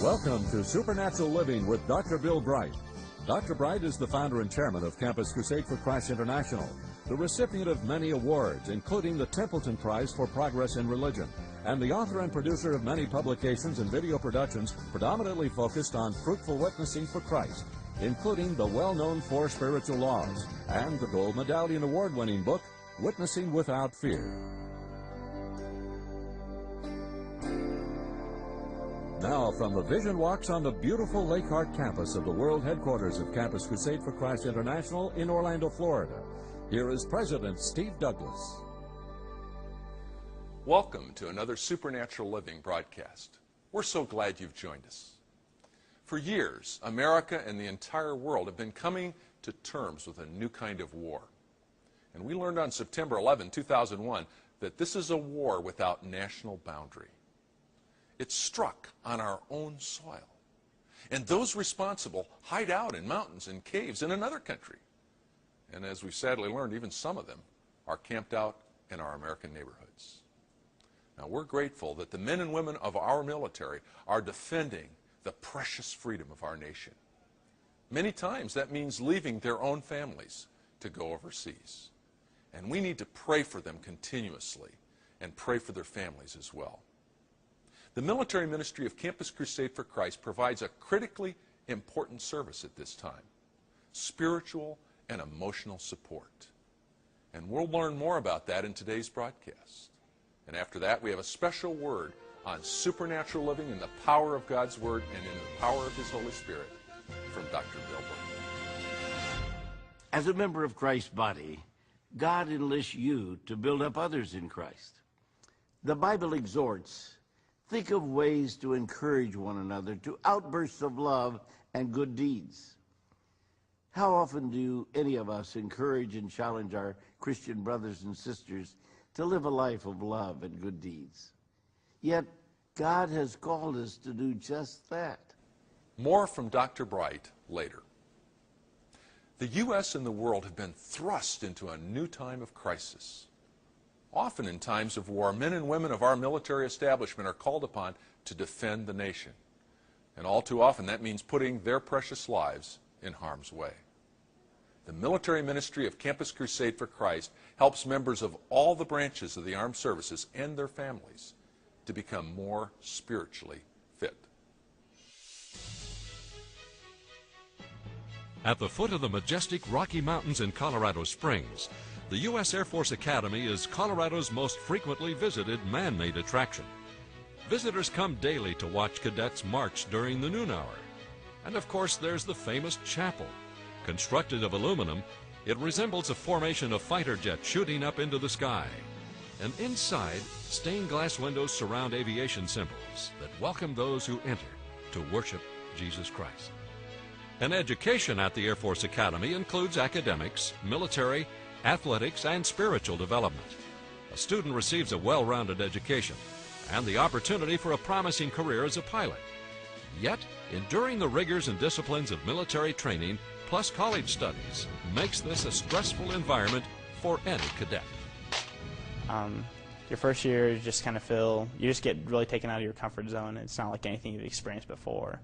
Welcome to Supernatural Living with Dr. Bill Bright. Dr. Bright is the founder and chairman of Campus Crusade for Christ International, the recipient of many awards, including the Templeton Prize for Progress in Religion, and the author and producer of many publications and video productions predominantly focused on fruitful witnessing for Christ, including the well-known Four Spiritual Laws and the Gold Medallion Award-winning book, Witnessing Without Fear. Now, from the Vision Walks on the beautiful Lake Hart campus of the world headquarters of Campus Crusade for Christ International in Orlando, Florida, here is President Steve Douglas. Welcome to another Supernatural Living broadcast. We're so glad you've joined us. For years, America and the entire world have been coming to terms with a new kind of war. And we learned on September 11, 2001, that this is a war without national boundary. It struck on our own soil. And those responsible hide out in mountains and caves in another country. And as we've sadly learned, even some of them are camped out in our American neighborhoods. Now, we're grateful that the men and women of our military are defending the precious freedom of our nation. Many times that means leaving their own families to go overseas. And we need to pray for them continuously and pray for their families as well. The military ministry of Campus Crusade for Christ provides a critically important service at this time: spiritual and emotional support. And we'll learn more about that in today's broadcast. And after that, we have a special word on supernatural living in the power of God's Word and in the power of His Holy Spirit from Dr. Bill Bright. As a member of Christ's body, God enlists you to build up others in Christ. The Bible exhorts, think of ways to encourage one another to outbursts of love and good deeds. How often do any of us encourage and challenge our Christian brothers and sisters to live a life of love and good deeds? Yet, God has called us to do just that. More from Dr. Bright later. The U.S. and the world have been thrust into a new time of crisis. Often in times of war, men and women of our military establishment are called upon to defend the nation. And all too often that means putting their precious lives in harm's way. The military ministry of Campus Crusade for Christ helps members of all the branches of the armed services and their families to become more spiritually fit. At the foot of the majestic Rocky Mountains in Colorado Springs, the U.S. Air Force Academy is Colorado's most frequently visited man-made attraction. Visitors come daily to watch cadets march during the noon hour. And of course, there's the famous chapel. Constructed of aluminum, it resembles a formation of fighter jets shooting up into the sky. And inside, stained glass windows surround aviation symbols that welcome those who enter to worship Jesus Christ. An education at the Air Force Academy includes academics, military, athletics, and spiritual development. A student receives a well-rounded education and the opportunity for a promising career as a pilot. Yet, enduring the rigors and disciplines of military training plus college studies makes this a stressful environment for any cadet. Your first year, you just kind of you just get really taken out of your comfort zone. It's not like anything you've experienced before.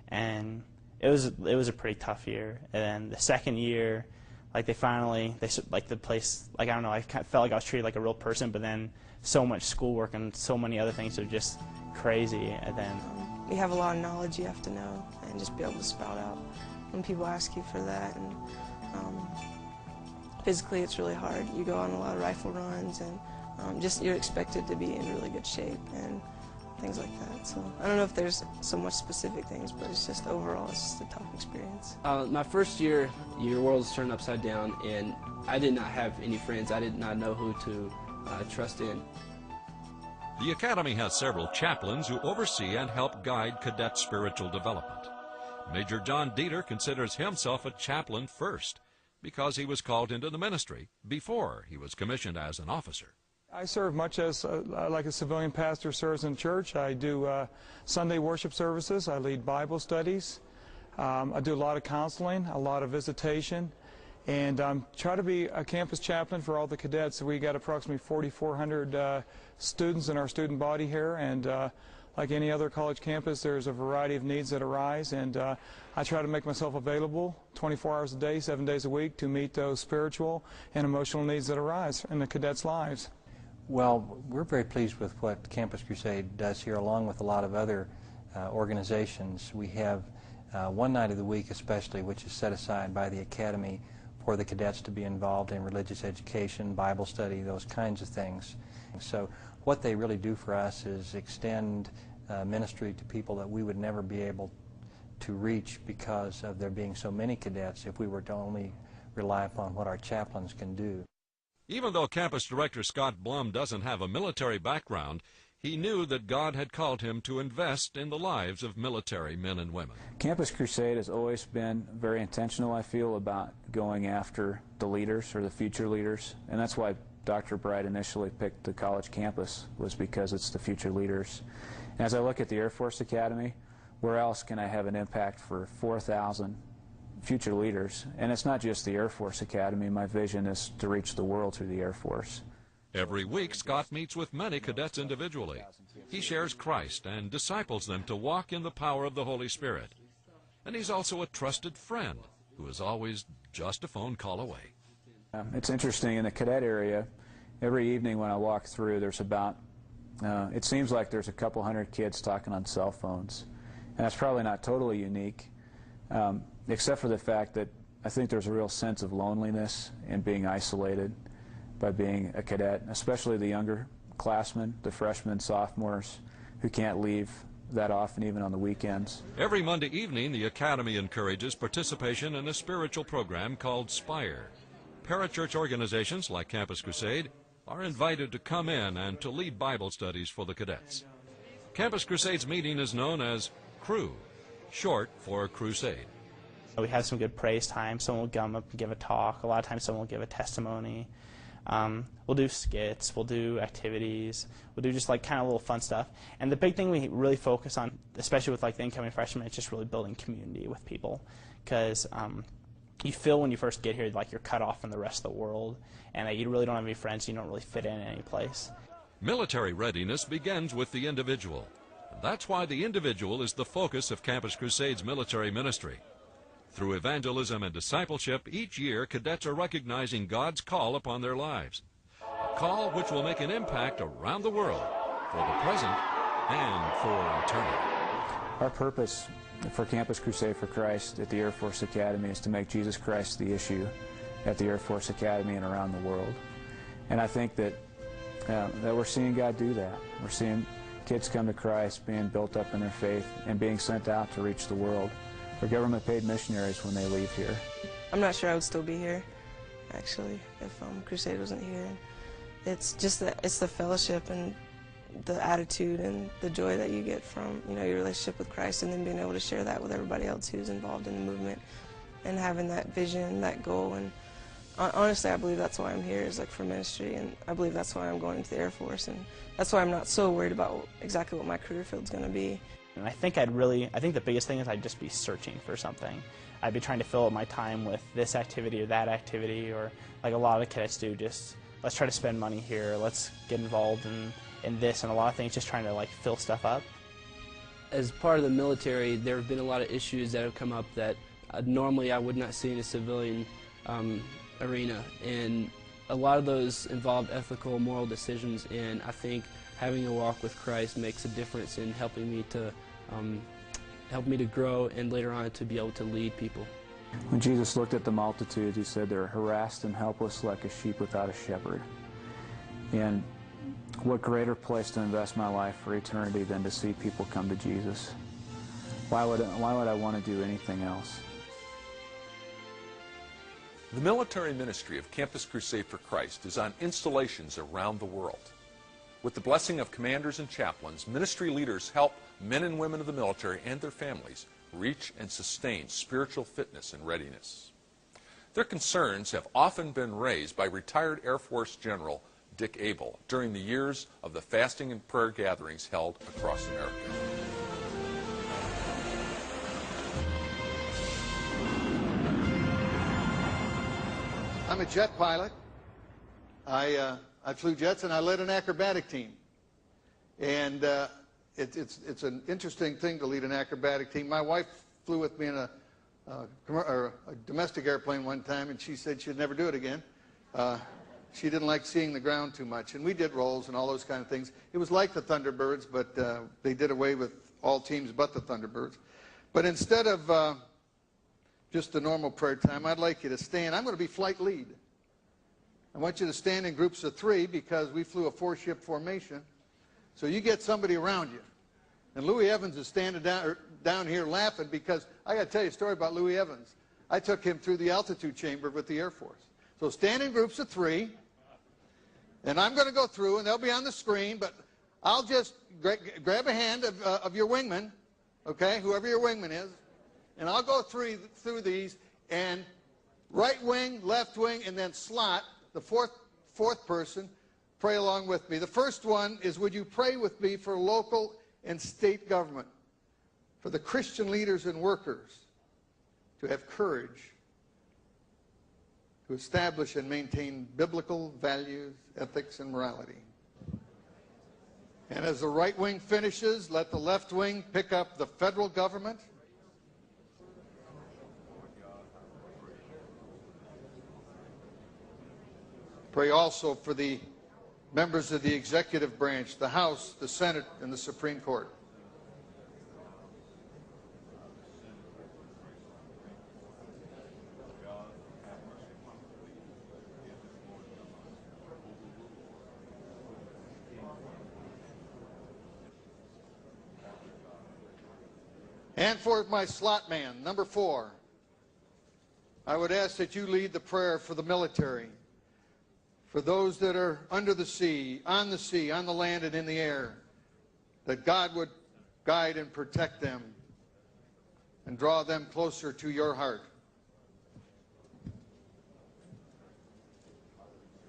And it was a pretty tough year. And then the second year, like the place, like I don't know, I felt like I was treated like a real person, but then so much schoolwork and so many other things are just crazy. And then you have a lot of knowledge you have to know and just be able to spout out when people ask you for that. And physically it's really hard. You go on a lot of rifle runs and just you're expected to be in really good shape and things like that. So I don't know if there's so much specific things, but it's just overall it's just a tough experience. My first year, your world's turned upside down, and I did not have any friends. I did not know who to trust in. The Academy has several chaplains who oversee and help guide cadet spiritual development. Major John Dieter considers himself a chaplain first because he was called into the ministry before he was commissioned as an officer. I serve much as like a civilian pastor serves in church. I do Sunday worship services. I lead Bible studies. I do a lot of counseling, a lot of visitation, and try to be a campus chaplain for all the cadets. We got approximately 4,400 students in our student body here, and Like any other college campus, there's a variety of needs that arise, and I try to make myself available 24 hours a day, 7 days a week to meet those spiritual and emotional needs that arise in the cadets' lives. Well, we're very pleased with what Campus Crusade does here, along with a lot of other organizations. We have one night of the week especially, which is set aside by the Academy for the cadets to be involved in religious education, Bible study, those kinds of things. So what they really do for us is extend ministry to people that we would never be able to reach because of there being so many cadets if we were to only rely upon what our chaplains can do. Even though Campus Director Scott Blum doesn't have a military background, he knew that God had called him to invest in the lives of military men and women. Campus Crusade has always been very intentional, I feel, about going after the leaders or the future leaders, and that's why Dr. Bright initially picked the college campus, was because it's the future leaders. And as I look at the Air Force Academy, where else can I have an impact for 4,000 future leaders? And it's not just the Air Force Academy. My vision is to reach the world through the Air Force. Every week, Scott meets with many cadets individually. He shares Christ and disciples them to walk in the power of the Holy Spirit. And he's also a trusted friend who is always just a phone call away. It's interesting, in the cadet area, every evening when I walk through, there's about, it seems like there's a couple hundred kids talking on cell phones. And that's probably not totally unique, except for the fact that I think there's a real sense of loneliness and being isolated by being a cadet, especially the younger classmen, the freshmen, sophomores, who can't leave that often, even on the weekends. Every Monday evening, the Academy encourages participation in a spiritual program called SPIRE. Parachurch organizations like Campus Crusade are invited to come in and to lead Bible studies for the cadets. Campus Crusade's meeting is known as CRU, short for Crusade. We have some good praise time. Someone will come up and give a talk. A lot of times someone will give a testimony. We'll do skits, we'll do activities, we'll do just like kind of little fun stuff. And the big thing we really focus on, especially with like the incoming freshmen, is just really building community with people. Because you feel when you first get here like you're cut off from the rest of the world, and that you really don't have any friends, you don't really fit in any place. Military readiness begins with the individual. That's why the individual is the focus of Campus Crusade's military ministry. Through evangelism and discipleship, each year cadets are recognizing God's call upon their lives. A call which will make an impact around the world for the present and for eternity. Our purpose for Campus Crusade for Christ at the Air Force Academy is to make Jesus Christ the issue at the Air Force Academy and around the world. And I think that we're seeing God do that. We're seeing kids come to Christ, being built up in their faith, and being sent out to reach the world. They're government-paid missionaries when they leave here. I'm not sure I would still be here, actually, if Crusade wasn't here. It's just that it's the fellowship and the attitude and the joy that you get from, you know, your relationship with Christ, and then being able to share that with everybody else who's involved in the movement, and having that vision, that goal. And honestly, I believe that's why I'm here, is like for ministry, and I believe that's why I'm going into the Air Force, and that's why I'm not so worried about exactly what my career field's going to be. And I think the biggest thing is I'd just be searching for something. I'd be trying to fill up my time with this activity or that activity, or like a lot of cadets do, just let's try to spend money here, let's get involved in this, and a lot of things, just trying to like fill stuff up. As part of the military, there have been a lot of issues that have come up that normally I would not see in a civilian arena, and a lot of those involved ethical, moral decisions, and I think having a walk with Christ makes a difference in helping me to grow, and later on to be able to lead people. When Jesus looked at the multitude, he said they're harassed and helpless like a sheep without a shepherd. And what greater place to invest my life for eternity than to see people come to Jesus? Why would I want to do anything else? The military ministry of Campus Crusade for Christ is on installations around the world. With the blessing of commanders and chaplains, ministry leaders help men and women of the military and their families reach and sustain spiritual fitness and readiness. Their concerns have often been raised by retired Air Force General Dick Abel during the years of the fasting and prayer gatherings held across America. I'm a jet pilot. I flew jets, and I led an acrobatic team. And it's an interesting thing to lead an acrobatic team. My wife flew with me in a domestic airplane one time, and she said she'd never do it again. She didn't like seeing the ground too much, and we did rolls and all those kind of things. It was like the Thunderbirds, but they did away with all teams but the Thunderbirds. But instead of just a normal prayer time, I'd like you to stand. I'm going to be flight lead. I want you to stand in groups of 3 because we flew a 4-ship formation. So you get somebody around you. And Louis Evans is standing down here laughing because I got to tell you a story about Louis Evans. I took him through the altitude chamber with the Air Force. So stand in groups of 3. And I'm going to go through, and they'll be on the screen, but I'll just grab a hand of your wingman, okay, whoever your wingman is, and I'll go through these, and right wing, left wing, and then slot, the fourth person, pray along with me. The first one is, would you pray with me for local and state government, for the Christian leaders and workers to have courage to establish and maintain biblical values, ethics, and morality. And as the right wing finishes, let the left wing pick up the federal government, pray also for the members of the executive branch, the House, the Senate, and the Supreme Court. And for my slot man, number 4, I would ask that you lead the prayer for the military, for those that are under the sea, on the land, and in the air, that God would guide and protect them and draw them closer to your heart.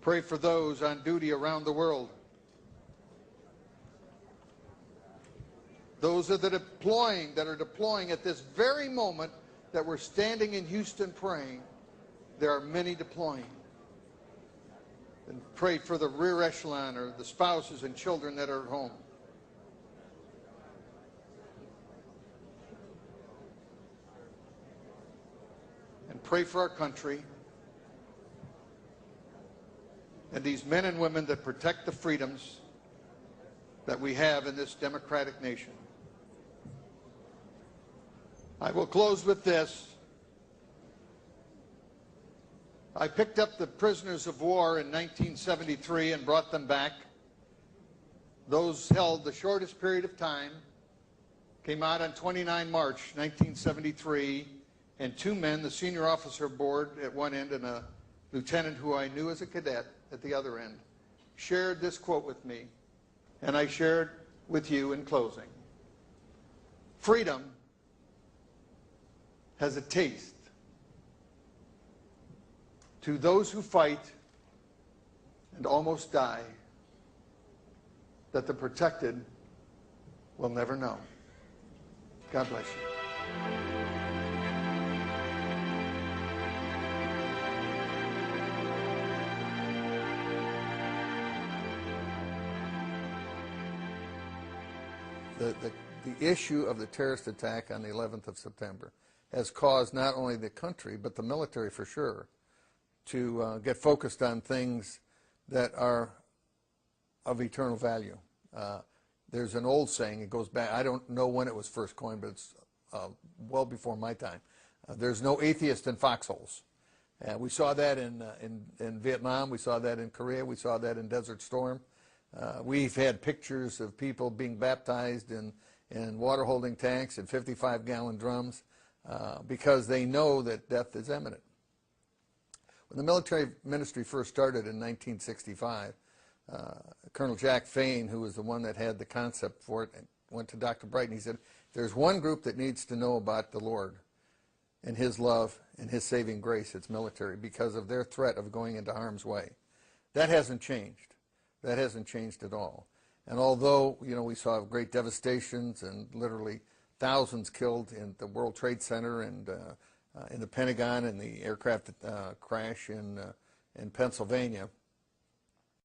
Pray for those on duty around the world. Those that are deploying at this very moment that we're standing in Houston praying. There are many deploying. And pray for the rear echelon or the spouses and children that are at home. And pray for our country and these men and women that protect the freedoms that we have in this democratic nation. I will close with this. I picked up the prisoners of war in 1973 and brought them back. Those held the shortest period of time came out on 29 March 1973, and 2 men, the senior officer board at one end and a lieutenant who I knew as a cadet at the other end, shared this quote with me, and I shared with you in closing. Freedom has a taste. To those who fight and almost die, that the protected will never know. God bless you. The issue of the terrorist attack on the 11th of September has caused not only the country, but the military for sure, to get focused on things that are of eternal value. There's an old saying, it goes back, I don't know when it was first coined, but it's well before my time. There's no atheist in foxholes. We saw that in Vietnam, we saw that in Korea, we saw that in Desert Storm. We've had pictures of people being baptized in water holding tanks and 55-gallon drums because they know that death is imminent. When the military ministry first started in 1965, Colonel Jack Fain, who was the one that had the concept for it, went to Dr. Bright and he said, there's one group that needs to know about the Lord and His love and His saving grace, it's military, because of their threat of going into harm's way. That hasn't changed. That hasn't changed at all. And although, you know, we saw great devastations and literally thousands killed in the World Trade Center and in the Pentagon and the aircraft crash in Pennsylvania,